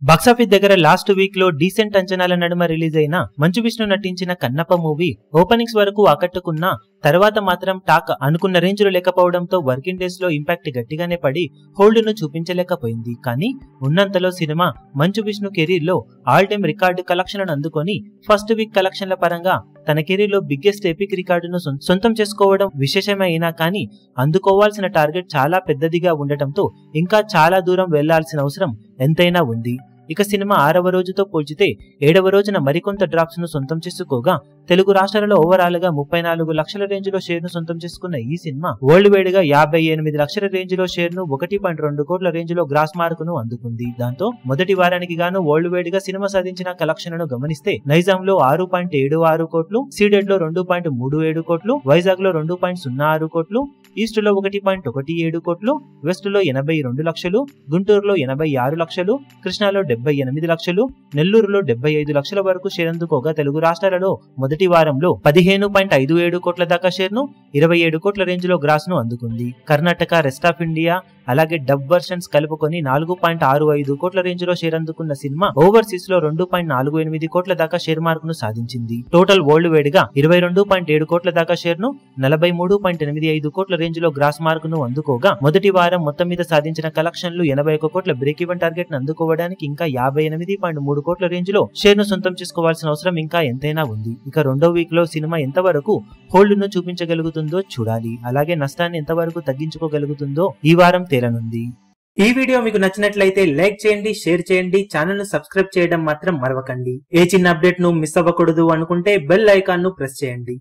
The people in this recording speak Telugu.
బాక్సాఫీస్ దగ్గర లాస్ట్ వీక్ లో డీసెంట్ అంచనాల నడుమ రిలీజ్ అయిన మంచు విష్ణు నటించిన కన్నప్ప మూవీ ఓపెనింగ్స్ వరకు ఆకట్టుకున్నా తర్వాత మాత్రం టాక్ అనుకున్న రేంజ్ లో లేకపోవడంతో వర్కింగ్ డేస్ లో ఇంపాక్ట్ గట్టిగానే పడి హోల్డ్ ను చూపించలేకపోయింది. కానీ ఉన్నంతలో సినిమా మంచు విష్ణు కెరీర్ లో ఆల్ టైమ్ రికార్డు కలెక్షన్లను అందుకొని ఫస్ట్ వీక్ కలెక్షన్ల పరంగా తన కెరీర్ లో బిగ్గెస్ట్ ఎపిక్ రికార్డును సొంతం చేసుకోవడం విశేషమే అయినా కానీ అందుకోవాల్సిన టార్గెట్ చాలా పెద్దదిగా ఉండటంతో ఇంకా చాలా దూరం వెళ్లాల్సిన అవసరం ఎంతైనా ఉంది. ఇక సినిమా 6వ రోజుతో పోల్చితే 7వ రోజున మరికొంత డ్రాప్స్ ను సొంతం చేసుకోగా తెలుగు రాష్ట్రాలలో ఓవరాల్ గా 34 లక్షల రేంజ్ లో షేర్ ను సొంతం చేసుకున్న ఈ సినిమా వరల్డ్ వైడ్ గా 58 లక్షల రేంజ్ లో షేర్ ను 1.2 కోట్ల రేంజ్ లో గ్రాస్ మార్క్ ను అందుకుంది. దాంతో మొదటి వారానికి గాను వరల్డ్ వైడ్ గా సినిమా సాధించిన కలెక్షన్లను గమనిస్తే నైజాం లో 6.76 కోట్లు, సీడెడ్ లో 2.37 కోట్లు, వైజాగ్ లో 2.06 కోట్లు, ఈస్ట్ లో 1.17 కోట్లు, వెస్ట్ లో 82 లక్షలు, గుంటూరులో 86 లక్షలు, కృష్ణాలో 78 లక్షలు, నెల్లూరులో 75 లక్షల వరకు షేర్ అందుకోగా తెలుగు రాష్ట్రాలలో మొదటి వారంలో 15.57 కోట్ల దాకా షేర్ ను 27 కోట్ల రేంజ్ లో గ్రాస్ ను అందుకుంది. కర్ణాటక, రెస్ట్ ఆఫ్ ఇండియా అలాగే డబ్ వర్షన్స్ కలుపుకొని 4.65 కోట్ల రేంజ్ లో షేర్ అందుకున్న సినిమా ఓవర్సీస్ లో 2.48 కోట్ల దాకా షేర్ మార్క్ ను సాధించింది. టోటల్ వరల్డ్ వైడ్ గా 22.7 కోట్ల దాకా షేర్ ను 43.85 కోట్ల రేంజ్ లో గ్రాస్ మార్క్ ను అందుకోగా మొదటి వారం మొత్తం మీద సాధించిన కలెక్షన్లు 81 కోట్ల బ్రేక్ ఈవెన్ టార్గెట్ ను అందుకోవడానికి ఇంకా 58.3 కోట్ల రేంజ్ లో షేర్ ను సొంతం చేసుకోవాల్సిన అవసరం ఇంకా ఎంతైనా ఉంది. ఇక రెండో వీక్ లో సినిమా ఎంతవరకు హోల్డ్ ను చూపించగలుగుతుందో చూడాలి. అలాగే నష్టాన్ని ఎంతవరకు తగ్గించుకోగలుగుతుందో ఈ వారం తేలనుంది. ఈ వీడియో మీకు నచ్చినట్లయితే లైక్ చేయండి, షేర్ చేయండి, ఛానల్ ను సబ్స్క్రైబ్ చేయడం మాత్రం మరవకండి. ఏ చిన్న అప్డేట్ ను మిస్ అవ్వకూడదు అనుకుంటే బెల్ ఐకాన్ ను ప్రెస్ చేయండి.